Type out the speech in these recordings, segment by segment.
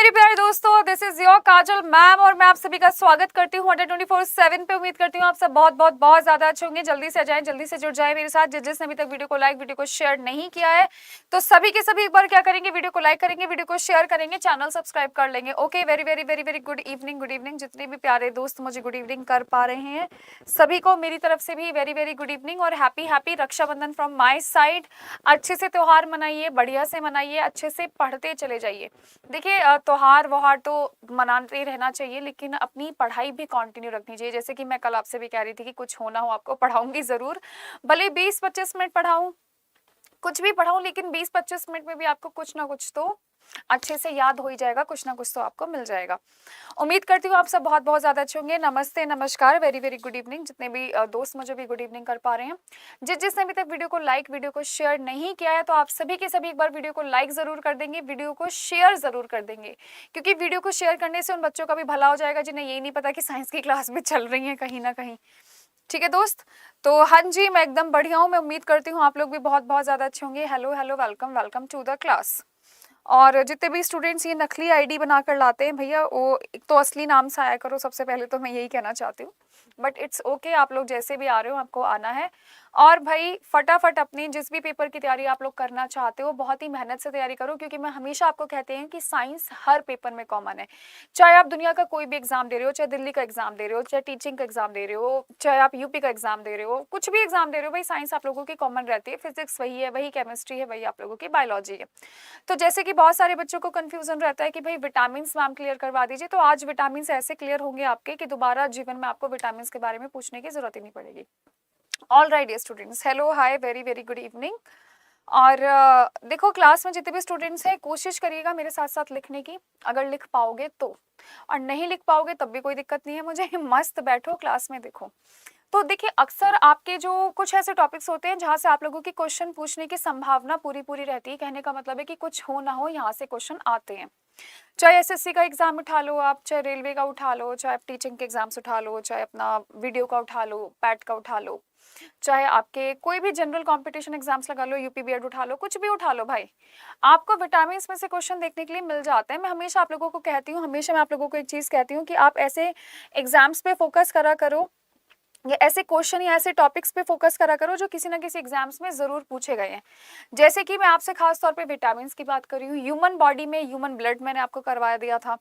मेरे प्यारे दोस्तों, this is your Kajal ma'am और मैं आप सभी का स्वागत करती हूँ 124/7 पे। उम्मीद करती हूँ आप सब बहुत बहुत बहुत ज्यादा अच्छे होंगे। जल्दी से आ जाएं, जल्दी से जुड़ जाएं मेरे साथ। जिसने अभी तक वीडियो को लाइक, वीडियो को शेयर नहीं किया है तो सभी के सभी एक बार क्या करेंगे, वीडियो को लाइक करेंगे, वीडियो को शेयर करेंगे, चैनल सब्सक्राइब कर लेंगे। Okay, very very very very good evening, good evening. जितने भी प्यारे दोस्त मुझे गुड इवनिंग कर पा रहे हैं सभी को मेरी तरफ से भी वेरी वेरी गुड इवनिंग और happy happy Rakshabandhan from my side. अच्छे से त्योहार मनाइए, बढ़िया से मनाइए, अच्छे से पढ़ते चले जाइए। देखिए त्योहार वहार तो मनाते रहना चाहिए लेकिन अपनी पढ़ाई भी कंटिन्यू रखनी चाहिए। जैसे कि मैं कल आपसे भी कह रही थी कि कुछ होना हो आपको पढ़ाऊंगी जरूर, भले 20-25 मिनट पढ़ाऊं, कुछ भी पढ़ाऊं, लेकिन 20-25 मिनट में भी आपको कुछ ना कुछ तो अच्छे से याद हो ही जाएगा, कुछ ना कुछ तो आपको मिल जाएगा। उम्मीद करती हूँ आप सब बहुत बहुत ज्यादा अच्छे होंगे। नमस्ते, नमस्कार, वेरी वेरी गुड इवनिंग। जितने भी दोस्त मुझे भी गुड इवनिंग कर पा रहे हैं, जिसने अभी तक वीडियो को लाइक, वीडियो को शेयर नहीं किया है तो आप सभी के सभी एक बार वीडियो को लाइक जरूर कर देंगे, वीडियो को शेयर जरूर कर देंगे, क्योंकि वीडियो को शेयर करने से उन बच्चों का भी भला हो जाएगा जिन्हें यही नहीं पता कि साइंस की क्लास भी चल रही है कहीं ना कहीं। ठीक है दोस्त, तो हाँ जी, मैं एकदम बढ़िया हूँ। मैं उम्मीद करती हूँ आप लोग भी बहुत बहुत ज्यादा अच्छे होंगे। Hello hello, welcome welcome to the class. और जितने भी स्टूडेंट्स ये नकली आईडी बनाकर लाते हैं भैया, वो एक तो असली नाम से आया करो। सबसे पहले तो मैं यही कहना चाहती हूँ, बट इट्स ओके, आप लोग जैसे भी आ रहे हो आपको आना है। और भाई फटाफट अपनी जिस भी पेपर की तैयारी आप लोग करना चाहते हो बहुत ही मेहनत से तैयारी करो, क्योंकि मैं हमेशा आपको कहते हैं कि साइंस हर पेपर में कॉमन है। चाहे आप दुनिया का कोई भी एग्जाम दे रहे हो, चाहे दिल्ली का एग्जाम दे रहे हो, चाहे टीचिंग का एग्जाम दे रहे हो, चाहे आप यूपी का एग्जाम दे रहे हो, कुछ भी एग्जाम दे रहे हो, भाई साइंस आप लोगों की कॉमन रहती है। फिजिक्स वही है, वही केमिस्ट्री है, वही आप लोगों की बायोलॉजी है। तो जैसे कि बहुत सारे बच्चों को कंफ्यूजन रहता है कि भाई विटामिन मैम क्लियर करवा दीजिए, तो आज विटामिन ऐसे क्लियर होंगे आपके कि दोबारा जीवन में आपको विटामिन के बारे में पूछने की जरूरत ही नहीं पड़ेगी। All right students, hello hi, very very good evening. और देखो क्लास में जितने भी स्टूडेंट्स हैं कोशिश करिएगा मेरे साथ साथ लिखने की, अगर लिख पाओगे तो, और नहीं लिख पाओगे तब भी कोई दिक्कत नहीं है मुझे। मस्त बैठो क्लास में। देखो तो देखिए अक्सर आपके जो कुछ ऐसे टॉपिक्स होते हैं जहाँ से आप लोगों की क्वेश्चन पूछने की संभावना पूरी पूरी रहती है। कहने का मतलब है कि कुछ हो ना हो यहाँ से क्वेश्चन आते हैं। चाहे एसएससी का एग्जाम उठा लो आप, चाहे रेलवे का उठा लो, चाहे आप टीचिंग के एग्जाम्स उठा लो, चाहे अपना वीडियो का उठा लो, पैट का उठा लो, चाहे आपके कोई भी जनरल कंपटीशन एग्जाम्स लगा लो, यूपी बीएड उठा लो, कुछ भी उठा लो भाई, आपको विटामिन में से क्वेश्चन देखने के लिए मिल जाते हैं। मैं हमेशा आप लोगों को कहती हूँ, हमेशा मैं आप लोगों को एक चीज कहती हूँ कि आप ऐसे एग्जाम्स पे फोकस करा करो, या ऐसे क्वेश्चन या ऐसे टॉपिक्स पे फोकस करा करो जो किसी ना किसी एग्जाम्स में जरूर पूछे गए हैं। जैसे कि मैं आपसे खास तौर पे विटामिन की बात कर रही हूँ, ह्यूमन बॉडी में ह्यूमन ब्लड मैंने आपको करवा दिया था,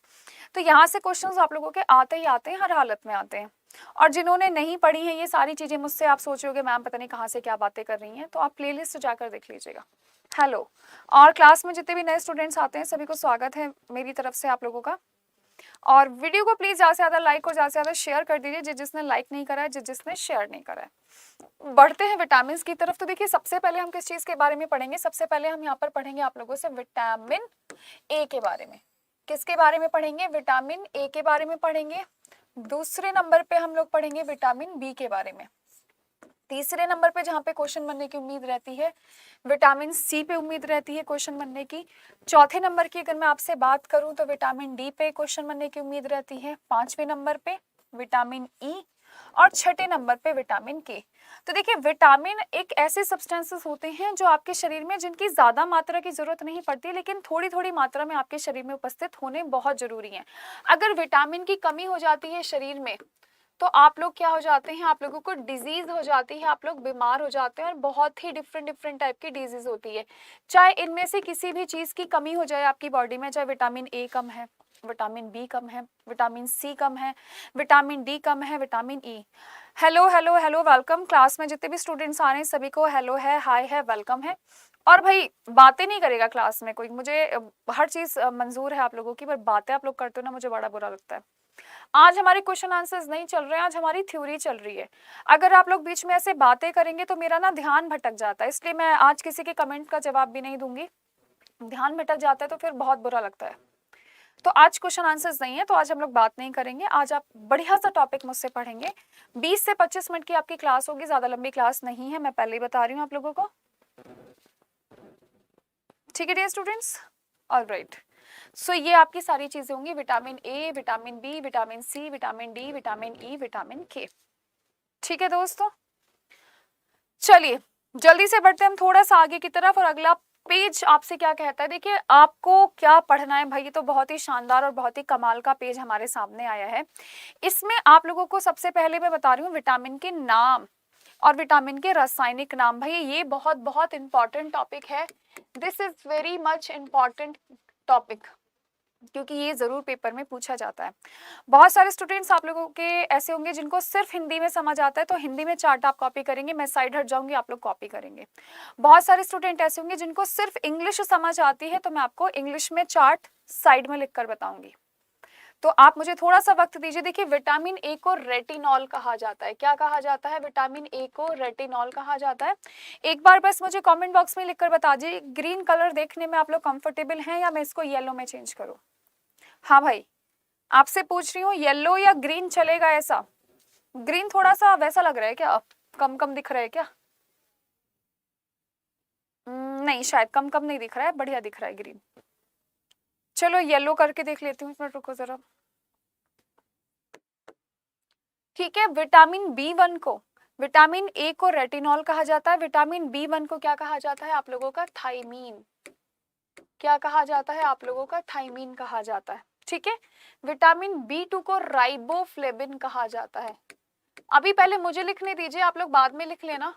तो यहाँ से क्वेश्चंस आप लोगों के आते ही आते हैं, हर हालत में आते हैं। और जिन्होंने नहीं पढ़ी है ये सारी चीजें मुझसे, आप सोचोगे मैम पता नहीं कहाँ से क्या बातें कर रही हैं, तो आप प्लेलिस्ट जाकर देख लीजिएगा। हेलो, और क्लास में जितने भी नए स्टूडेंट्स आते हैं सभी को स्वागत है मेरी तरफ से आप लोगों का। और वीडियो को प्लीज ज्यादा से ज्यादा लाइक और ज्यादा से ज्यादा शेयर कर दीजिए, जिसने लाइक नहीं करा है, जिसने शेयर नहीं करा है। बढ़ते हैं विटामिन की तरफ। तो देखिए सबसे पहले हम किस चीज के बारे में पढ़ेंगे, सबसे पहले हम यहाँ पर पढ़ेंगे आप लोगों से विटामिन ए के बारे में। किसके बारे में पढ़ेंगे? विटामिन ए के बारे में पढ़ेंगे। दूसरे नंबर पे हम लोग पढ़ेंगे विटामिन बी के बारे में। तीसरे नंबर पे जहाँ पे क्वेश्चन बनने की उम्मीद रहती है विटामिन सी पे उम्मीद रहती है क्वेश्चन बनने की। चौथे नंबर की अगर मैं आपसे बात करूं तो विटामिन डी पे क्वेश्चन बनने की उम्मीद रहती है। पांचवें नंबर पे विटामिन ई और छठे नंबर पे विटामिन के। तो देखिए विटामिन एक ऐसे सब्सटेंसेस होते हैं जो आपके शरीर में, जिनकी ज्यादा मात्रा की जरूरत नहीं पड़ती लेकिन थोड़ी थोड़ी मात्रा में आपके शरीर में उपस्थित होने बहुत जरूरी है। अगर विटामिन की कमी हो जाती है शरीर में तो आप लोग क्या हो जाते हैं, आप लोगों को डिजीज हो जाती है, आप लोग बीमार हो जाते हैं, और बहुत ही डिफरेंट डिफरेंट टाइप की डिजीज होती है। चाहे इनमें से किसी भी चीज की कमी हो जाए आपकी बॉडी में, चाहे विटामिन ए कम है, विटामिन बी कम है, विटामिन सी कम है, विटामिन डी कम है, vitamin E. Hello hello hello, welcome. Class में जितने भी स्टूडेंट्स आ रहे हैं सभी को हेलो है, हाय है, वेलकम है। और भाई बातें नहीं करेगा क्लास में कोई, मुझे हर चीज मंजूर है आप लोगों की, पर बातें आप लोग करते हो ना मुझे बड़ा बुरा लगता है। आज हमारे क्वेश्चन आंसर्स नहीं चल रहे हैं, आज हमारी थ्योरी चल रही है। अगर आप लोग बीच में ऐसे बातें करेंगे तो मेरा ना ध्यान भटक जाता है, इसलिए मैं आज किसी के कमेंट का जवाब भी नहीं दूंगी। ध्यान भटक जाता है तो फिर बहुत बुरा लगता है। तो आज क्वेश्चन आंसर्स नहीं है, तो आज हम लोग बात नहीं करेंगे। आज आप बढ़िया सा टॉपिक मुझसे पढ़ेंगे। 20 से 25 मिनट की आपकी क्लास होगी, ज्यादा लंबी क्लास नहीं है, मैं पहले ही बता रही हूँ आप लोगों को। ठीक है डियर स्टूडेंट्स, ऑलराइट। सो ये आपकी सारी चीजें होंगी, vitamin A, vitamin B, vitamin C, vitamin D, vitamin E, vitamin K. ठीक है दोस्तों, चलिए जल्दी से बढ़ते हैं हम थोड़ा सा आगे की तरफ और अगला पेज आपसे क्या कहता है, देखिए आपको क्या पढ़ना है भाई, ये तो बहुत ही शानदार और बहुत ही कमाल का पेज हमारे सामने आया है। इसमें आप लोगों को सबसे पहले मैं बता रही हूँ विटामिन के नाम और विटामिन के रासायनिक नाम। भाई ये बहुत बहुत इंपॉर्टेंट टॉपिक है, this is very much important topic, क्योंकि ये जरूर पेपर में पूछा जाता है। बहुत सारे स्टूडेंट्स आप लोगों के ऐसे होंगे जिनको सिर्फ हिंदी में समझ आता है, तो हिंदी में चार्ट आप कॉपी करेंगे, मैं साइड हट जाऊंगी, आप लोग कॉपी करेंगे। बहुत सारे स्टूडेंट ऐसे होंगे जिनको सिर्फ इंग्लिश समझ आती है, तो मैं आपको इंग्लिश में चार्ट साइड में लिख कर बताऊंगी। तो आप मुझे थोड़ा सा वक्त दीजिए। देखिए विटामिन ए को रेटिनॉल कहा जाता है। क्या कहा जाता है? विटामिन ए को रेटिनॉल कहा जाता है। एक बार बस मुझे कमेंट बॉक्स में लिखकर बता दीजिए, ग्रीन कलर देखने में आप लोग कंफर्टेबल हैं या मैं इसको येलो में चेंज करूं? हाँ भाई, आपसे पूछ रही हूँ, येलो या ग्रीन चलेगा? ऐसा ग्रीन थोड़ा सा वैसा लग रहा है क्या, कम कम दिख रहा है क्या? नहीं, शायद कम कम नहीं दिख रहा है, बढ़िया दिख रहा है ग्रीन। चलो येलो करके देख लेती हूँ, एक मिनट रुको जरा। ठीक है, विटामिन B1 को, विटामिन ए को रेटिनॉल कहा जाता है, विटामिन B1 को क्या कहा जाता है आप लोगों का? थाइमीन। क्या कहा जाता है आप लोगों का? थाइमीन कहा जाता है। ठीक है, विटामिन B2 को राइबोफ्लेविन कहा जाता है। अभी पहले मुझे लिखने दीजिए, आप लोग बाद में लिख लेना।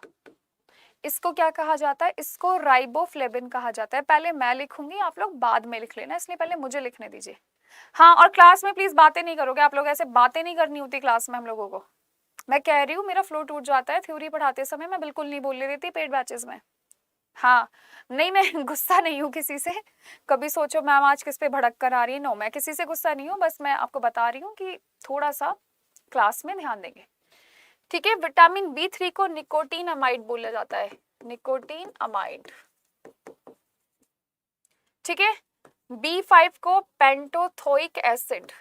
इसको क्या कहा जाता है? इसको राइबोफ्लेविन कहा जाता है। पहले मैं लिखूंगी, आप लोग बाद में लिख लेना, इसलिए पहले मुझे लिखने दीजिए। हाँ, और क्लास में प्लीज बातें नहीं करोगे आप लोग, ऐसे बातें नहीं करनी होती क्लास में हम लोगों को। मैं कह रही हूँ मेरा फ्लो टूट जाता है थ्योरी पढ़ाते समय, मैं बिल्कुल नहीं बोलने देती पेड बैचेस में। हाँ, नहीं मैं गुस्सा नहीं हूँ किसी से, कभी सोचो मैम आज किस पे भड़क कर आ रही है, नो मैं किसी से गुस्सा नहीं हूँ, बस मैं आपको बता रही हूँ कि थोड़ा सा क्लास में ध्यान देंगे। ठीक है, विटामिन B3 को निकोटीन अमाइड बोला जाता है, निकोटीन अमाइड। ठीक है, B5 को पेंटोथोइक एसिड।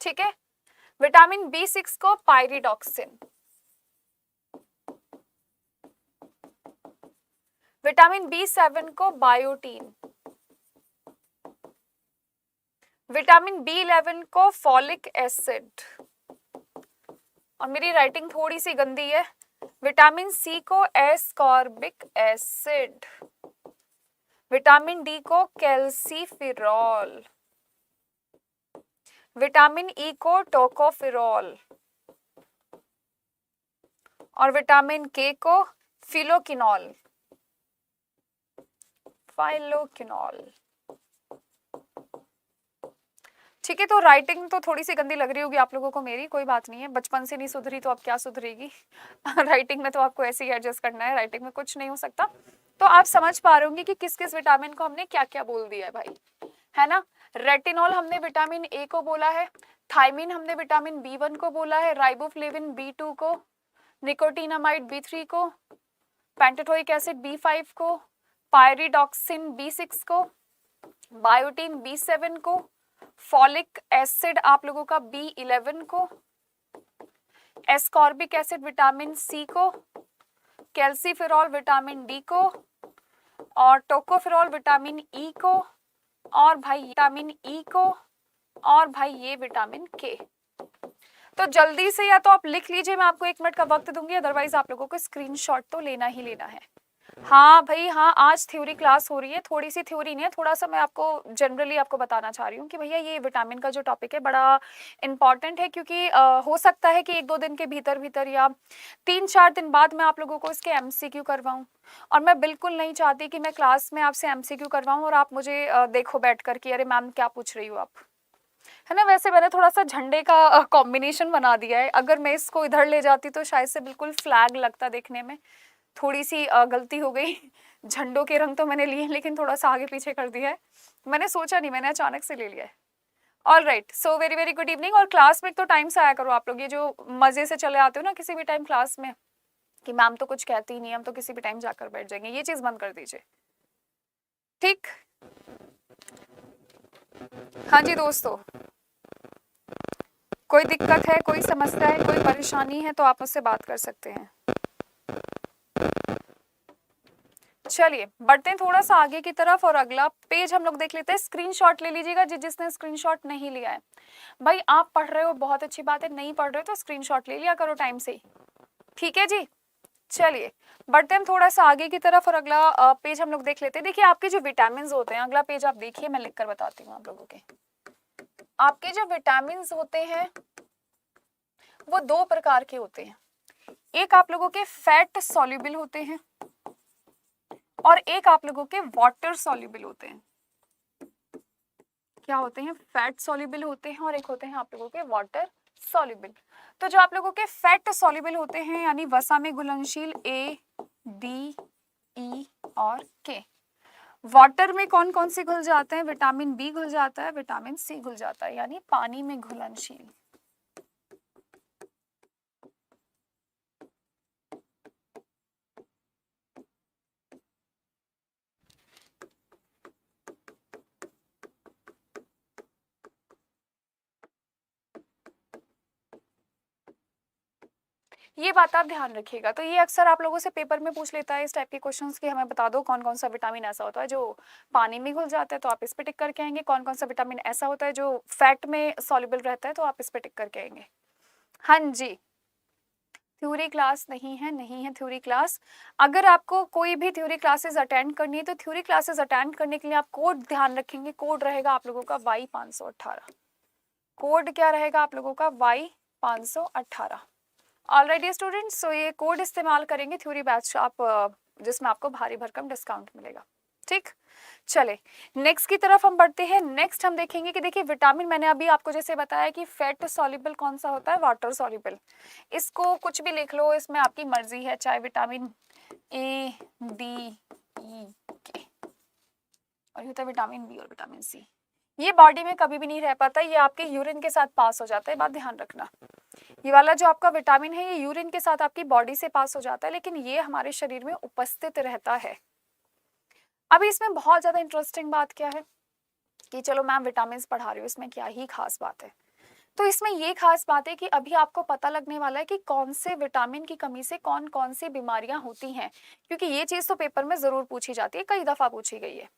ठीक है, विटामिन B6 को पायरिडॉक्सिन। विटामिन B7 को बायोटीन। विटामिन B11 को फॉलिक एसिड। और मेरी राइटिंग थोड़ी सी गंदी है, विटामिन C को एस्कॉर्बिक एसिड। विटामिन D को कैल्सीफिरॉल। विटामिन E को टोकोफिरॉल। और विटामिन K को फिलोकिनॉल, फाइलोकिनॉल। ठीक है, तो राइटिंग तो थोड़ी सी गंदी लग रही होगी आप लोगों को मेरी, कोई बात नहीं है, बचपन से नहीं सुधरी तो अब क्या सुधरेगी। राइटिंग में तो आपको ऐसे ही एडजस्ट करना है, राइटिंग में कुछ नहीं हो सकता। तो आप समझ पा रहे होंगे कि किस किस विटामिन को हमने क्या क्या बोल दिया है भाई, है ना। रेटिनॉल हमने विटामिन ए को बोला है, थाइमीन हमने विटामिन B1 को बोला है, राइबोफ्लेविन B2 को, निकोटीनामाइड B3 को, पेंटोथोइक एसिड B5 को, पायरिडॉक्सिन B6 को, बायोटीन B7 को, फॉलिक एसिड आप लोगों का B11 को, एस्कॉर्बिक एसिड विटामिन C को, कैल्सीफिरॉल विटामिन D को, और टोकोफिरॉल विटामिन E को, और भाई विटामिन E को, और भाई ये विटामिन K। तो जल्दी से या तो आप लिख लीजिए, मैं आपको 1 मिनट का वक्त दूंगी, अदरवाइज आप लोगों को स्क्रीनशॉट तो लेना ही लेना है। हाँ भाई हाँ, आज थ्योरी क्लास हो रही है, थोड़ी सी थ्योरी नहीं है, थोड़ा सा मैं आपको जनरली आपको बताना चाह रही हूँ कि भैया ये विटामिन का जो टॉपिक है बड़ा इंपॉर्टेंट है, क्योंकि हो सकता है कि 1-2 दिन के भीतर भीतर या 3-4 दिन बाद मैं आप लोगों को इसके MCQ करवाऊँ, और मैं बिल्कुल नहीं चाहती कि मैं क्लास में आपसे MCQ करवाऊँ और आप मुझे देखो बैठ कर कि अरे मैम क्या पूछ रही हो आप, है ना। वैसे मैंने थोड़ा सा झंडे का कॉम्बिनेशन बना दिया है, अगर मैं इसको इधर ले जाती तो शायद से बिल्कुल फ्लैग लगता देखने में, थोड़ी सी गलती हो गई। झंडों के रंग तो मैंने लिए लेकिन थोड़ा सा आगे पीछे कर दिया है, मैंने सोचा नहीं, मैंने अचानक से ले लिया है। All right, so very very good evening. और क्लास में तो टाइम से आया करो आप लोग, ये जो मजे से चले आते हो ना किसी भी टाइम क्लास में कि मैम तो कुछ कहती ही नहीं, हम तो किसी भी टाइम जाकर बैठ जाएंगे, ये चीज बंद कर दीजिए, ठीक। हाँ जी दोस्तों, कोई दिक्कत है, कोई समस्या है, कोई परेशानी है तो आप मुझसे बात कर सकते हैं। चलिए बढ़ते हैं थोड़ा सा आगे की तरफ और अगला पेज हम लोग देख लेते हैं। स्क्रीनशॉट ले लीजिएगा जिसने स्क्रीनशॉट नहीं लिया है। भाई आप पढ़ रहे हो बहुत अच्छी बात है, नहीं पढ़ रहे हो तो स्क्रीनशॉट ले लिया करो टाइम से, ठीक है जी। चलिए बढ़ते हैं थोड़ा सा आगे की तरफ और अगला पेज हम लोग देख लेते हैं। देखिए आपके जो विटामिन होते हैं, अगला पेज आप देखिए, मैं लिखकर बताती हूँ आप लोगों के। आपके जो विटामिन होते हैं वो दो प्रकार के होते हैं, एक आप लोगों के फैट सॉल्युबल होते हैं और एक आप लोगों के वाटर सॉल्युबल होते हैं। क्या होते हैं? फैट सॉल्युबल होते हैं और एक होते हैं आप लोगों के वाटर सॉल्युबल। तो जो आप लोगों के फैट सॉल्युबल होते हैं यानी वसा में घुलनशील ए, डी, ई और के। वाटर में कौन कौन से घुल जाते हैं? विटामिन बी घुल जाता है, विटामिन सी घुल जाता है, यानी पानी में घुलनशील। ये बात आप ध्यान रखिएगा। तो ये अक्सर आप लोगों से पेपर में पूछ लेता है इस टाइप के क्वेश्चंस कि हमें बता दो कौन कौन सा विटामिन ऐसा होता है जो पानी में घुल जाता है, तो आप इस पे टिक करके आएंगे। कौन कौन सा विटामिन ऐसा होता है जो फैट में सॉल्युबल रहता है, तो आप इस पे टिक करके आएंगे। हाँ जी, थ्योरी क्लास नहीं है, नहीं है थ्योरी क्लास। अगर आपको कोई भी थ्योरी क्लासेस अटेंड करनी है तो थ्योरी क्लासेस अटेंड करने के लिए आप कोड ध्यान रखेंगे। कोड रहेगा आप लोगों का Y518। कोड क्या रहेगा आप लोगों का? Y518। ऑलराइट स्टूडेंट्स, सो ये कोड इस्तेमाल करेंगे थ्योरी बैच आप, जिसमें आपको भारी भरकम डिस्काउंट मिलेगा। ठीक, चले नेक्स्ट की तरफ हम बढ़ते हैं। नेक्स्ट हम देखेंगे कि देखिए विटामिन, मैंने अभी आपको जैसे बताया कि फैट सॉल्युबल कौन सा होता है? Water soluble. इसको कुछ भी लिख लो, इसमें आपकी मर्जी है, चाहे विटामिन ए, डी, ई, के, और ये होता है विटामिन बी और विटामिन सी। ये बॉडी में कभी भी नहीं रह पाता, ये आपके यूरिन के साथ पास हो जाता है, बात ध्यान रखना। ये वाला जो आपका विटामिन है ये यूरिन के साथ आपकी बॉडी से पास हो जाता है, लेकिन ये हमारे शरीर में उपस्थित रहता है। अभी इसमें बहुत ज्यादा इंटरेस्टिंग बात क्या है कि चलो मैम विटामिन पढ़ा रही हूँ, इसमें क्या ही खास बात है? तो इसमें ये खास बात है कि अभी आपको पता लगने वाला है कि कौन से विटामिन की कमी से कौन कौन सी बीमारियां होती हैं, क्योंकि ये चीज तो पेपर में जरूर पूछी जाती है, कई दफा पूछी गई है।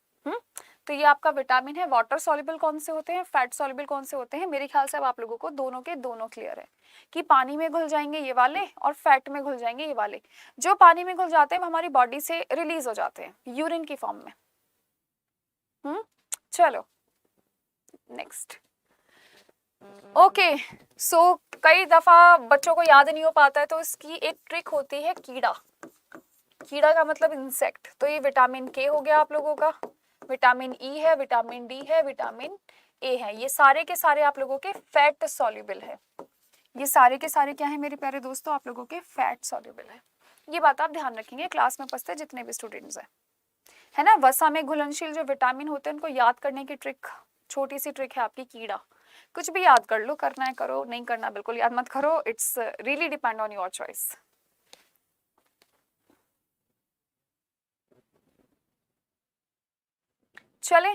तो ये आपका विटामिन है। वाटर सॉल्युबल कौन से होते हैं, फैट सॉल्युबल कौन से होते हैं? मेरे ख्याल से अब आप लोगों को दोनों के दोनों क्लियर है कि पानी में घुल जाएंगे ये वाले और फैट में घुल जाएंगे ये वाले। जो पानी में घुल जाते हैं वो हमारी बॉडी से रिलीज हो जाते हैं यूरिन की फॉर्म में। चलो नेक्स्ट। ओके, सो कई दफा बच्चों को याद नहीं हो पाता है, तो इसकी एक ट्रिक होती है कीड़ा। कीड़ा का मतलब इंसेक्ट। तो ये विटामिन के हो गया आप लोगों का, विटामिन ई है, विटामिन डी है, विटामिन ए है। ये सारे के सारे आप लोगों के फैट सॉल्युबल है। ये सारे के सारे क्या है मेरे प्यारे दोस्तों? आप लोगों के फैट सॉल्युबल है। ये बात आप ध्यान रखेंगे क्लास में पढ़ते जितने भी स्टूडेंट्स हैं, है ना। वसा में घुलनशील जो विटामिन होते हैं उनको याद करने की ट्रिक, छोटी सी ट्रिक है आपकी कीड़ा। कुछ भी याद कर लो, करना है करो, नहीं करना बिल्कुल याद मत करो। It's really depend on your choice. चले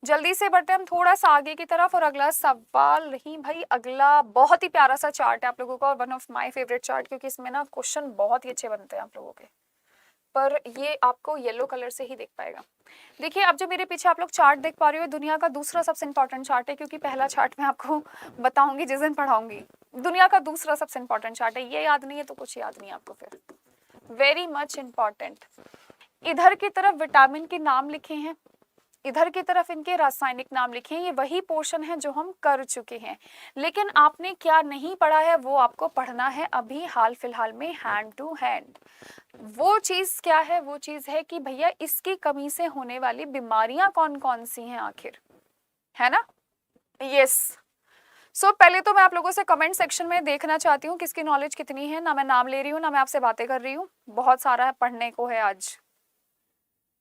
जल्दी से बढ़ते हम थोड़ा सा आगे की तरफ और अगला सवाल नहीं भाई, अगला बहुत ही प्यारा सा चार्ट है आप लोगों का और one of my favourite chart, क्योंकि इसमें ना क्वेश्चन बहुत ही अच्छे बनते हैं आप लोगों के, पर ये आपको येलो कलर से ही दिख पाएगा। देखिए अब जो मेरे पीछे आप लोग चार्ट देख पा रहे हो, दुनिया का दूसरा सबसे इंपॉर्टेंट चार्ट है, क्योंकि पहला चार्ट मैं आपको बताऊंगी जिस दिन पढ़ाऊंगी। दुनिया का दूसरा सबसे इंपॉर्टेंट चार्ट है, ये याद नहीं है तो कुछ याद नहीं आपको, फिर वेरी मच इंपॉर्टेंट। इधर की तरफ विटामिन के नाम लिखे हैं, इधर की तरफ इनके रासायनिक नाम लिखे हैं। ये वही पोर्शन है जो हम कर चुके हैं, लेकिन आपने क्या नहीं पढ़ा है वो आपको पढ़ना है अभी हाल फिलहाल में, हैंड टू हैंड। वो चीज क्या है? वो चीज है कि भैया इसकी कमी से होने वाली बीमारियां कौन कौन सी हैं आखिर, है ना। यस, सो पहले तो मैं आप लोगों से कमेंट सेक्शन में देखना चाहती हूँ किसकी नॉलेज कितनी है। ना मैं नाम ले रही हूँ, ना मैं आपसे बातें कर रही हूँ, बहुत सारा पढ़ने को है आज।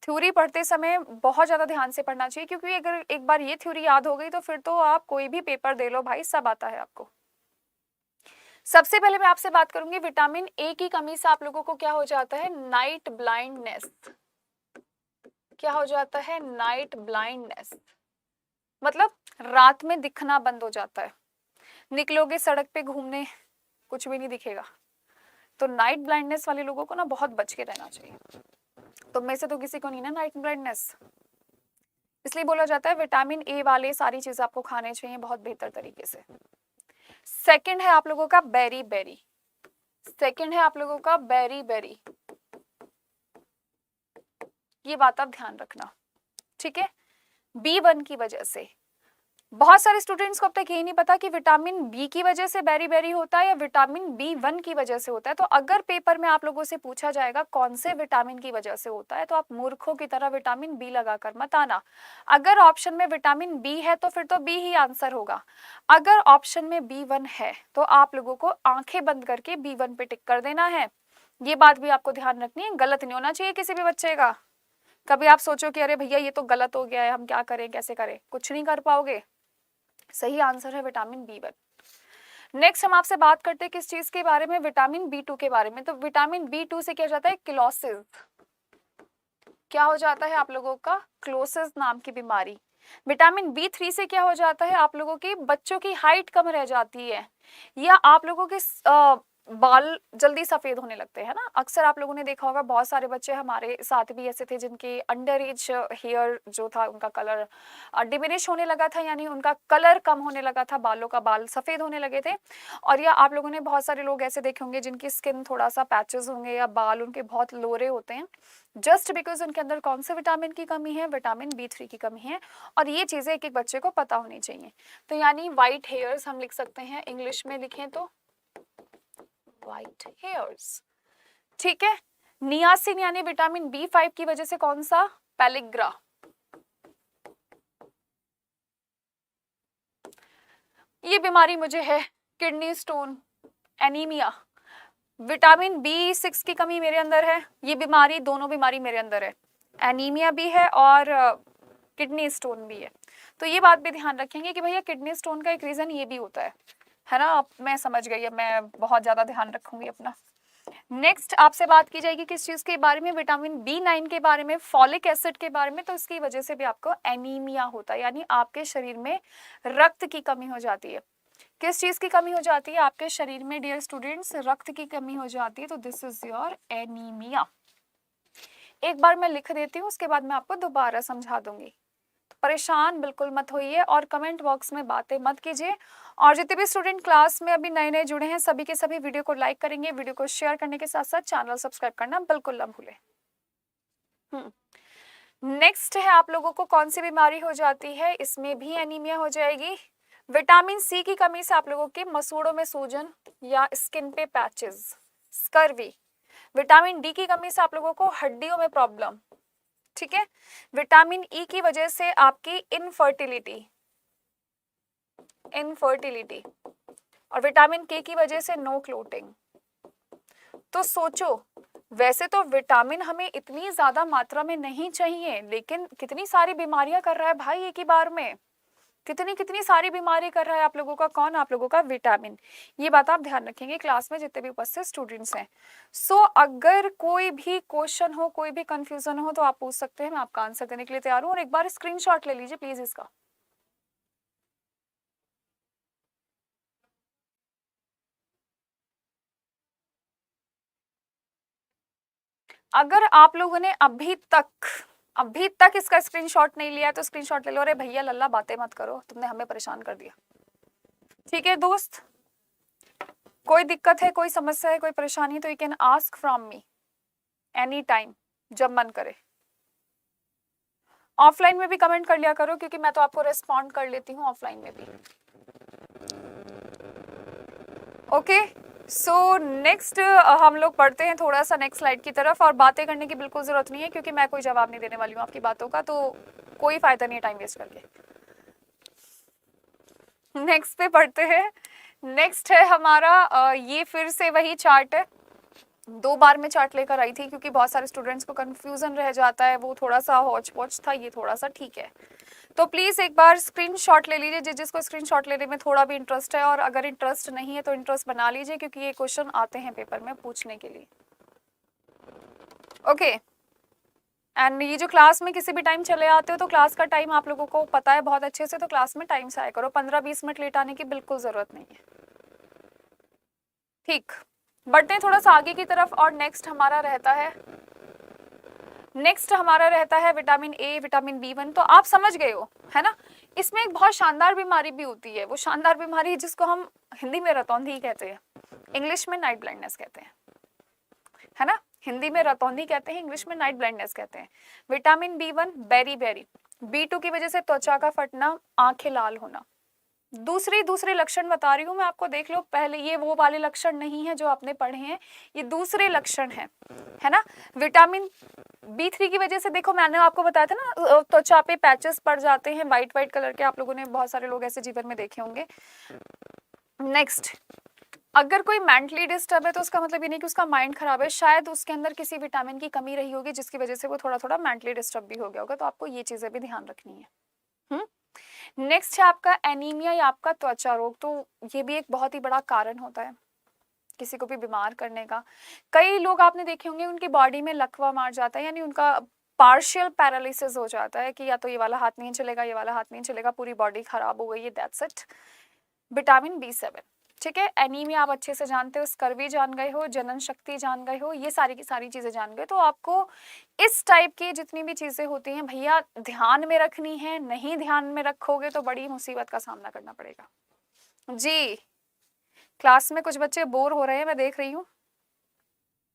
थ्योरी पढ़ते समय बहुत ज्यादा ध्यान से पढ़ना चाहिए, क्योंकि अगर एक बार ये थ्योरी याद हो गई तो फिर तो आप कोई भी पेपर दे लो भाई, सब आता है आपको। सबसे पहले मैं आपसे बात करूंगी विटामिन ए की कमी से आप लोगों को क्या हो जाता है? Night blindness. क्या हो जाता है? नाइट ब्लाइंडनेस, मतलब रात में दिखना बंद हो जाता है। निकलोगे सड़क पे घूमने, कुछ भी नहीं दिखेगा। तो नाइट ब्लाइंडनेस वाले लोगों को ना बहुत बच के रहना चाहिए। तुम में से तो किसी को नहीं ना नाइट ब्लाइंडनेस, इसलिए बोला जाता है विटामिन ए वाले सारी चीजें आपको खाने चाहिए बहुत बेहतर तरीके से। सेकंड है आप लोगों का बेरी बेरी, सेकंड है आप लोगों का बेरी बेरी, ये बात आप ध्यान रखना, ठीक है। B1 की वजह से बहुत सारे स्टूडेंट्स को अब तक यही नहीं पता कि विटामिन बी की वजह से बेरी बेरी होता है या विटामिन B1 की वजह से होता है। तो अगर पेपर में आप लोगों से पूछा जाएगा कौन से विटामिन की वजह से होता है, तो आप मूर्खों की तरह विटामिन बी लगाकर मत आना। अगर ऑप्शन में विटामिन बी है तो फिर तो बी ही आंसर होगा। अगर ऑप्शन में B1 है तो आप लोगों को आंखें बंद करके B1 पे टिक कर देना है। ये बात भी आपको ध्यान रखनी है, गलत नहीं होना चाहिए किसी भी बच्चे का। कभी आप सोचो कि अरे भैया ये तो गलत हो गया है, हम क्या करें कैसे करें, कुछ नहीं कर पाओगे। सही आंसर है विटामिन B1। नेक्स्ट हम आपसे बात करते हैं किस चीज के बारे में, विटामिन B2 के बारे में। तो विटामिन B2 से क्या जाता है, क्लोसिस, क्या हो जाता है आप लोगों का, क्लोसिस नाम की बीमारी। विटामिन B3 से क्या हो जाता है आप लोगों की, बच्चों की हाइट कम रह जाती है, या आप लोगों के बाल जल्दी सफेद होने लगते हैं ना। अक्सर आप लोगों ने देखा होगा बहुत सारे बच्चे हमारे साथ भी ऐसे थे जिनके अंडर एज हेयर जो था उनका कलर डिमिनिश होने लगा था, यानी उनका कलर कम होने लगा था, बालों का बाल सफेद होने लगे थे। और या आप लोगों ने बहुत सारे लोग ऐसे देखे होंगे जिनकी स्किन थोड़ा सा पैचेस होंगे या बाल उनके बहुत लोरे होते हैं, जस्ट बिकॉज उनके अंदर कौन से विटामिन की कमी है, विटामिन B3 की कमी है। और ये चीजें एक एक बच्चे को पता होनी चाहिए। तो यानी वाइट हेयर्स हम लिख सकते हैं, इंग्लिश में लिखें तो व्हाइट हेयर्स, ठीक है। नियासिन यानी विटामिन B5 की वजह से कौन सा, पेलिग्रा। ये बीमारी मुझे है, kidney stone, anaemia, vitamin B6 की कमी मेरे अंदर है, ये बीमारी, दोनों बीमारी मेरे अंदर है, एनीमिया भी है और किडनी स्टोन भी है। तो ये बात भी ध्यान रखेंगे कि भैया किडनी स्टोन का एक रीजन ये भी होता है ना। अब मैं समझ गई, अब मैं बहुत ज्यादा ध्यान रखूंगी अपना। नेक्स्ट आपसे बात की जाएगी किस चीज के बारे में, विटामिन B9 के बारे में, फॉलिक एसिड के बारे में। तो इसकी वजह से भी आपको एनीमिया होता है, यानी आपके शरीर में रक्त की कमी हो जाती है। किस चीज की कमी हो जाती है आपके शरीर में डियर स्टूडेंट्स, रक्त की कमी हो जाती है। तो दिस इज योर एनीमिया। एक बार मैं लिख देती हूँ, उसके बाद मैं आपको दोबारा समझा दूंगी। परेशान बिल्कुल मत होइए और कमेंट बॉक्स में बातें मत कीजिए। और जितने भी स्टूडेंट क्लास में अभी नए नए जुड़े हैं सभी के सभी वीडियो को लाइक करेंगे, वीडियो को शेयर करने के साथ साथ चैनल सब्सक्राइब करना बिल्कुल ना भूलें। नेक्स्ट है आप लोगों को कौन सी बीमारी हो जाती है, इसमें भी एनीमिया हो जाएगी। विटामिन C की कमी से आप लोगों के मसूड़ों में सूजन या स्किन पे पैचेस, स्कर्वी। विटामिन D की कमी से आप लोगों को हड्डियों में प्रॉब्लम, ठीक है। विटामिन E की वजह से आपकी इनफर्टिलिटी, और विटामिन K की वजह से नो क्लोटिंग। तो सोचो, वैसे तो विटामिन हमें इतनी ज्यादा मात्रा में नहीं चाहिए, लेकिन कितनी सारी बीमारियां कर रहा है भाई एक ही बार में, कितनी सारी बीमारी कर रहा है आप लोगों का कौन, आप लोगों का विटामिन। ये बात आप ध्यान रखेंगे क्लास में जितने भी उपस्थित स्टूडेंट्स हैं। सो अगर कोई भी क्वेश्चन हो, कोई भी कंफ्यूजन हो तो आप पूछ सकते हैं, मैं आपका आंसर देने के लिए तैयार हूं। और एक बार स्क्रीनशॉट ले लीजिए प्लीज इसका। अगर आप लोगों ने अभी तक इसका स्क्रीनशॉट नहीं लिया है तो स्क्रीनशॉट ले लो। अरे भैया लल्ला बातें मत करो, तुमने हमें परेशान कर दिया, ठीक है दोस्त। कोई दिक्कत है, कोई समस्या है, कोई परेशानी है तो you can ask from me any time, जब मन करे। ऑफलाइन में भी कमेंट कर लिया करो क्योंकि मैं तो आपको रेस्पॉन्ड कर लेती हूँ ऑफलाइन में भी। ओके सो नेक्स्ट हम लोग पढ़ते हैं थोड़ा सा नेक्स्ट स्लाइड की तरफ। और बातें करने की बिल्कुल जरूरत नहीं है क्योंकि मैं कोई जवाब नहीं देने वाली हूँ आपकी बातों का, तो कोई फायदा नहीं है टाइम वेस्ट करके। नेक्स्ट पे पढ़ते हैं। नेक्स्ट है हमारा ये फिर से वही चार्ट है, 2 बार में चार्ट लेकर आई थी क्योंकि बहुत सारे स्टूडेंट्स को कंफ्यूजन रह जाता है, वो थोड़ा सा हौच पौच था, ये थोड़ा सा ठीक है। तो प्लीज एक बार स्क्रीनशॉट ले लीजिए जिसको स्क्रीनशॉट लेने में थोड़ा भी इंटरेस्ट है, और अगर इंटरेस्ट नहीं है तो इंटरेस्ट बना लीजिए क्योंकि ये क्वेश्चन आते हैं पेपर में पूछने के लिए। ओके एंड ये जो क्लास में किसी भी टाइम चले आते हो तो क्लास का टाइम आप लोगों को पता है बहुत अच्छे से, तो क्लास में टाइम से आया करो, 15-20 मिनट लेट आने की बिल्कुल जरूरत नहीं है, ठीक। बढ़ते हैं थोड़ा सा आगे की तरफ और नेक्स्ट हमारा रहता है नेक्स्ट हमारा रहता है विटामिन ए, विटामिन B1, तो आप समझ गए हो है ना। इसमें एक बहुत शानदार बीमारी भी होती है, वो शानदार बीमारी जिसको हम हिंदी में रतौंधी कहते हैं, इंग्लिश में नाइट ब्लाइंडनेस कहते हैं, है ना। हिंदी में रतौंधी कहते हैं, इंग्लिश में नाइट ब्लाइंडनेस कहते हैं। Vitamin B1 berry berry, B2 की वजह से त्वचा का फटना, आंखें लाल होना। दूसरे लक्षण बता रही हूँ मैं आपको, देख लो पहले, ये वो वाले लक्षण नहीं है जो आपने पढ़े हैं, ये दूसरे लक्षण हैं, है ना। विटामिन B3 की वजह से देखो मैंने आपको बताया था ना, त्वचा पे पैचेस पड़ जाते हैं वाइट वाइट कलर के, आप लोगों ने बहुत सारे लोग ऐसे जीवन में देखे होंगे। नेक्स्ट, अगर कोई मेंटली डिस्टर्ब है तो उसका मतलब ये नहीं कि उसका माइंड खराब है, शायद उसके अंदर किसी विटामिन की कमी रही होगी जिसकी वजह से वो थोड़ा थोड़ा मेंटली डिस्टर्ब भी हो गया होगा, तो आपको ये चीजें भी ध्यान रखनी है। नेक्स्ट है आपका एनीमिया या आपका त्वचा रोग, तो ये भी एक बहुत ही बड़ा कारण होता है किसी को भी बीमार करने का। कई लोग आपने देखे होंगे उनकी बॉडी में लकवा मार जाता है, यानी उनका पार्शियल पैरालिसिस हो जाता है कि या तो ये वाला हाथ नहीं चलेगा, ये वाला हाथ नहीं चलेगा, पूरी बॉडी खराब हो गई है, दैट्स इट। विटामिन B7, ठीक है। एनीमिया आप अच्छे से जानते हो, स्कर्वी जान गए हो, जनन शक्ति जान गए हो, ये सारी की सारी चीजें जान गए, तो आपको इस टाइप की जितनी भी चीजें होती हैं भैया ध्यान में रखनी है। नहीं ध्यान में रखोगे तो बड़ी मुसीबत का सामना करना पड़ेगा जी। क्लास में कुछ बच्चे बोर हो रहे हैं, मैं देख रही हूँ,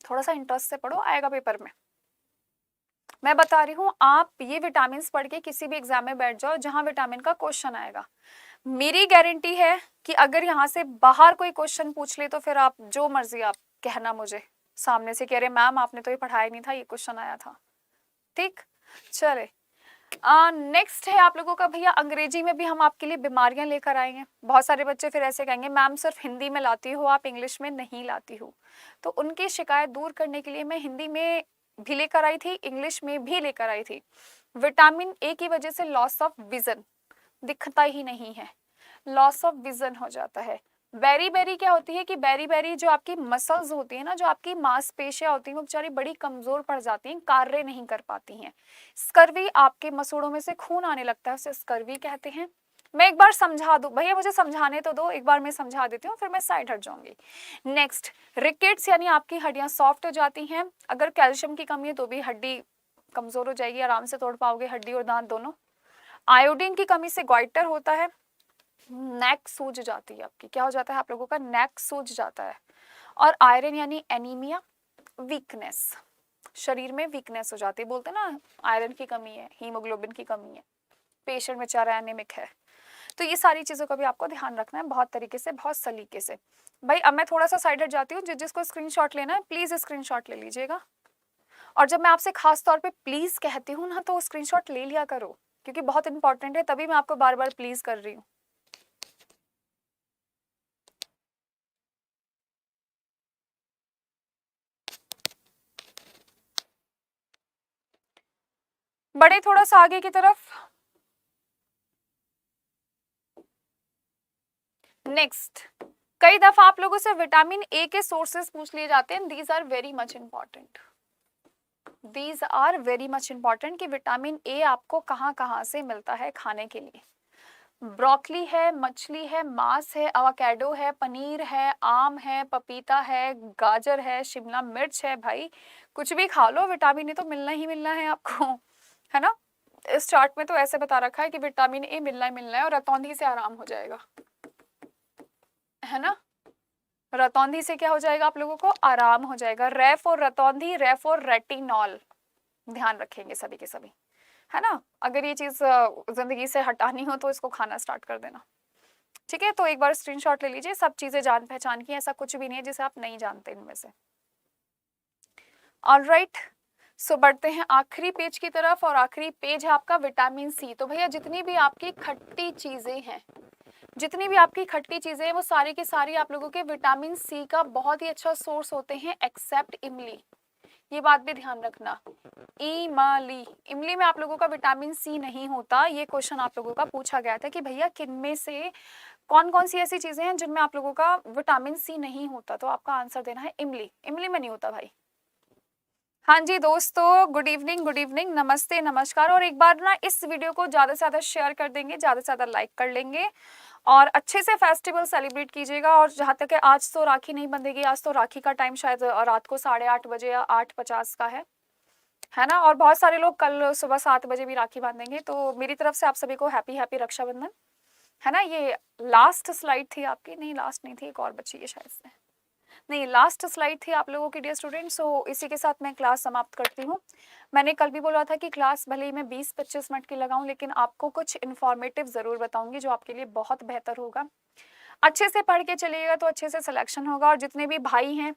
थोड़ा सा इंटरेस्ट से पढ़ो, आएगा पेपर में। मैं बता रही हूँ, आप ये विटामिन पढ़ के किसी भी एग्जाम में बैठ जाओ जहां विटामिन का क्वेश्चन आएगा, मेरी गारंटी है कि अगर यहाँ से बाहर कोई क्वेश्चन पूछ ले तो फिर आप जो मर्जी आप कहना मुझे सामने से, कह रहे मैम आपने तो ये पढ़ाया नहीं था, ये क्वेश्चन आया था, ठीक। चले नेक्स्ट है आप लोगों का भैया, अंग्रेजी में भी हम आपके लिए बीमारियां लेकर आएंगे। बहुत सारे बच्चे फिर ऐसे कहेंगे मैम सिर्फ हिंदी में लाती हो आप, इंग्लिश में नहीं लाती हो, तो उनकी शिकायत दूर करने के लिए मैं हिंदी में भी लेकर आई थी, इंग्लिश में भी लेकर आई थी। विटामिन ए की वजह से लॉस ऑफ विजन, दिखता ही नहीं है, लॉस ऑफ विजन हो जाता है। बेरी बेरी क्या होती है कि बेरी बेरी जो आपकी मसल्स होती है ना, जो आपकी मांसपेशियां होती हैं, वो बेचारी बड़ी कमजोर पड़ जाती हैं, कार्य नहीं कर पाती हैं। स्कर्वी, आपके मसूड़ों में से खून आने लगता है, उसे स्कर्वी कहते हैं। मैं एक बार समझा दूं भैया, मुझे समझाने तो दो, एक बार मैं समझा देती हूँ फिर मैं साइड हट जाऊंगी। नेक्स्ट, रिकेट्स, यानी आपकी हड्डियां सॉफ्ट हो जाती हैं। अगर कैल्शियम की कमी है तो भी हड्डी कमजोर हो जाएगी, आराम से तोड़ पाओगे हड्डी और दांत दोनों। आयोडीन की कमी से ग्वाइटर होता है। नेक सूज जाती है आपकी, क्या हो जाता है आप लोगों का, नेक सूज जाता है। और आयरन यानी एनीमिया, वीकनेस, शरीर में वीकनेस हो जाती है, बोलते हैं ना आयरन की कमी है, हीमोग्लोबिन की कमी है, पेशेंट बेचारा एनीमिक है। तो ये सारी चीजों का भी आपको ध्यान रखना है बहुत तरीके से, बहुत सलीके से। भाई अब मैं थोड़ा सा साइड हट जाती हूँ, जिसको स्क्रीनशॉट लेना है प्लीज स्क्रीनशॉट ले लीजिएगा, और जब मैं आपसे खास तौर पे प्लीज कहती हूँ ना तो स्क्रीनशॉट ले लिया करो, क्योंकि बहुत इंपॉर्टेंट है, तभी मैं आपको बार बार प्लीज कर रही हूँ। बढ़े थोड़ा सा आगे की तरफ। नेक्स्ट, कई दफा आप लोगों से विटामिन ए के सोर्सेस पूछ लिए जाते हैं, these are very much important, these are very much important कि विटामिन ए आपको कहाँ कहाँ से मिलता है खाने के लिए। ब्रोकली है, मछली है, मांस है, अवाकेडो है, पनीर है, आम है, पपीता है, गाजर है, शिमला मिर्च है, भाई कुछ भी खा लो, विटामिन ए तो मिलना ही मिलना है आपको, है ना। इस चार्ट में तो ऐसे बता रखा है कि विटामिन ए मिलना ही मिलना है, और रतौंधी से आराम हो जाएगा, है ना। रतौंधी से क्या हो जाएगा आप लोगों को, आराम हो जाएगा। रेफ और रतौंधी, रेफ और रेटिनॉल, ध्यान रखेंगे सभी के सभी, है ना। अगर ये चीज जिंदगी से हटानी हो तो इसको खाना स्टार्ट कर देना, ठीक है। तो एक बार स्क्रीनशॉट ले लीजिए, सब चीजें जान पहचान की, ऐसा कुछ भी नहीं है जिसे आप नहीं जानते इनमें से। ऑलराइट, सो बढ़ते हैं आखिरी पेज की तरफ, और आखिरी पेज है आपका विटामिन सी। तो भैया जितनी भी आपकी खट्टी चीजें हैं, जितनी भी आपकी खट्टी चीजें हैं, वो सारी की सारी आप लोगों के विटामिन सी का बहुत ही अच्छा सोर्स होते हैं, एक्सेप्ट इमली, ये बात भी ध्यान रखना। इमली में आप लोगों का विटामिन सी नहीं होता। ये क्वेश्चन आप लोगों का पूछा गया था कि भैया किनमें से कौन कौन सी ऐसी चीजें हैं जिनमें आप लोगों का विटामिन सी नहीं होता, तो आपका आंसर देना है इमली, इमली में नहीं होता भाई। हाँ जी दोस्तों, गुड इवनिंग, नमस्ते, नमस्कार। और एक बार ना इस वीडियो को ज्यादा से ज्यादा शेयर कर देंगे, ज्यादा से ज्यादा लाइक कर लेंगे, और अच्छे से फेस्टिवल सेलिब्रेट कीजिएगा। और जहाँ तक है आज तो राखी नहीं बंधेगी, आज तो राखी का टाइम शायद रात को 8:30 बजे या 8:50 का है है ना। और बहुत सारे लोग कल सुबह 7 बजे भी राखी बांधेंगे, तो मेरी तरफ से आप सभी को हैप्पी हैप्पी रक्षाबंधन, है ना। ये लास्ट स्लाइड थी आपकी, नहीं लास्ट नहीं थी, एक और बची है शायद से, नहीं लास्ट स्लाइड थी आप लोगों की डियर स्टूडेंट्स। सो इसी के साथ मैं क्लास समाप्त करती हूँ। मैंने कल भी बोला था कि क्लास भले ही मैं 20-25 मिनट की लगाऊं, लेकिन आपको कुछ इन्फॉर्मेटिव ज़रूर बताऊंगी जो आपके लिए बहुत बेहतर होगा। अच्छे से पढ़ के चलिएगा तो अच्छे से सिलेक्शन होगा। और जितने भी भाई हैं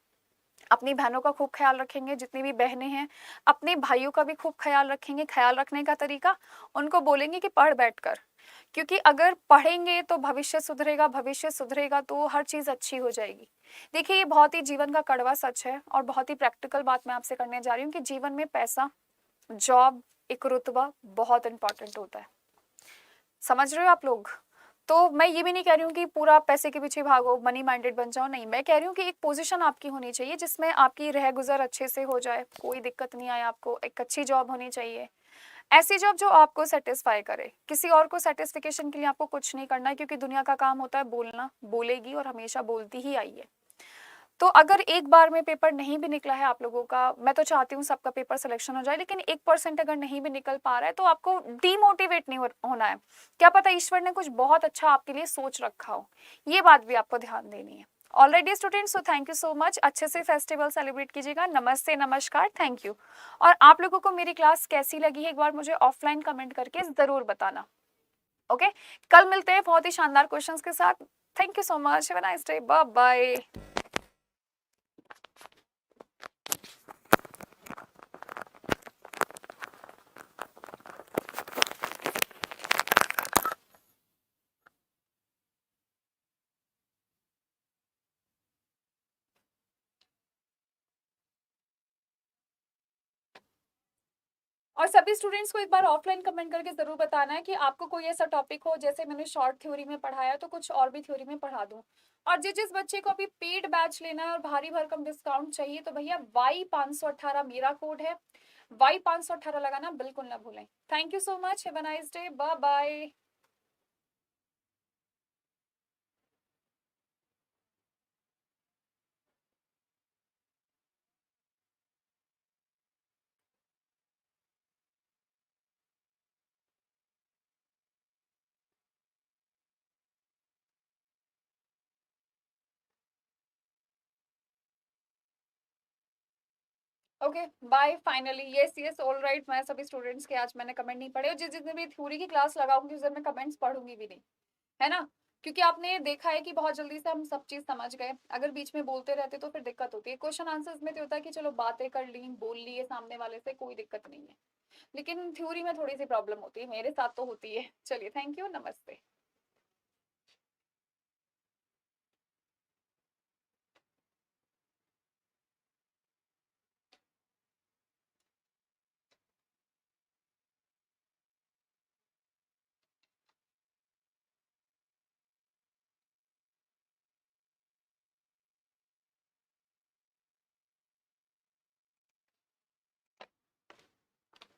अपनी बहनों का खूब ख्याल रखेंगे, जितनी भी बहनें हैं अपने भाइयों का भी खूब ख्याल रखेंगे। ख्याल रखने का तरीका, उनको बोलेंगे कि पढ़ बैठ कर, क्योंकि अगर पढ़ेंगे तो भविष्य सुधरेगा, भविष्य सुधरेगा तो हर चीज़ अच्छी हो जाएगी। देखिए ये बहुत ही जीवन का कड़वा सच है और बहुत ही प्रैक्टिकल बात मैं आपसे करने जा रही हूँ कि जीवन में पैसा, जॉब, एक रुतबा बहुत इंपॉर्टेंट होता है। समझ रहे हो आप लोग। तो मैं ये भी नहीं कह रही हूँ कि पूरा पैसे के पीछे भागो, मनी माइंडेड बन जाओ, नहीं। मैं कह रही हूँ कि एक पोजीशन आपकी होनी चाहिए जिसमें आपकी रह गुजर अच्छे से हो जाए, कोई दिक्कत नहीं आए आपको। एक अच्छी जॉब होनी चाहिए, ऐसी जॉब जो आपको सेटिस्फाई करे। किसी और को सेटिस्फिकेशन के लिए आपको कुछ नहीं करना है, क्योंकि दुनिया का काम होता है बोलना, बोलेगी और हमेशा बोलती ही आई है। तो अगर एक बार में पेपर नहीं भी निकला है आप लोगों का, मैं तो चाहती हूँ सबका पेपर सिलेक्शन हो जाए, लेकिन 1% अगर नहीं भी निकल पा रहा है तो आपको डीमोटिवेट नहीं होना है। क्या पता ईश्वर ने कुछ बहुत अच्छा आपके लिए सोच रखा हो, ये बात भी आपको ध्यान देनी है। Already students, so thank you so much. अच्छे से फेस्टिवल सेलिब्रेट कीजिएगा। नमस्ते, नमस्कार, थैंक यू। और आप लोगों को मेरी क्लास कैसी लगी है एक बार मुझे ऑफलाइन कमेंट करके जरूर बताना। ओके, कल मिलते हैं बहुत ही शानदार क्वेश्चंस के साथ। Thank you so much, have a nice day, bye bye. और सभी स्टूडेंट्स को एक बार ऑफलाइन कमेंट करके जरूर बताना है कि आपको कोई ऐसा टॉपिक हो, जैसे मैंने शॉर्ट थ्योरी में पढ़ाया तो कुछ और भी थ्योरी में पढ़ा दूं। और जिस बच्चे को अभी पेड बैच लेना है और भारी भरकम डिस्काउंट चाहिए तो भैया Y518 मेरा कोड है, Y518 लगाना बिल्कुल ना भूलें। Thank you so much, have a nice day, bye bye. Okay bye. Finally yes yes all right, मैं सभी स्टूडेंट्स के आज मैंने कमेंट नहीं पढ़े, और जितने भी थ्योरी की क्लास लगाऊंगी उस दिन मैं कमेंट्स पढ़ूंगी भी नहीं, है ना। क्योंकि आपने देखा है कि बहुत जल्दी से हम सब चीज समझ गए, अगर बीच में बोलते रहते तो फिर दिक्कत होती है। क्वेश्चन आंसर्स में तो होता है कि चलो बातें कर ली, बोल लिए सामने वाले से, कोई दिक्कत नहीं है, लेकिन थ्योरी में थोड़ी सी प्रॉब्लम होती है, मेरे साथ तो होती है। चलिए, थैंक यू, नमस्ते।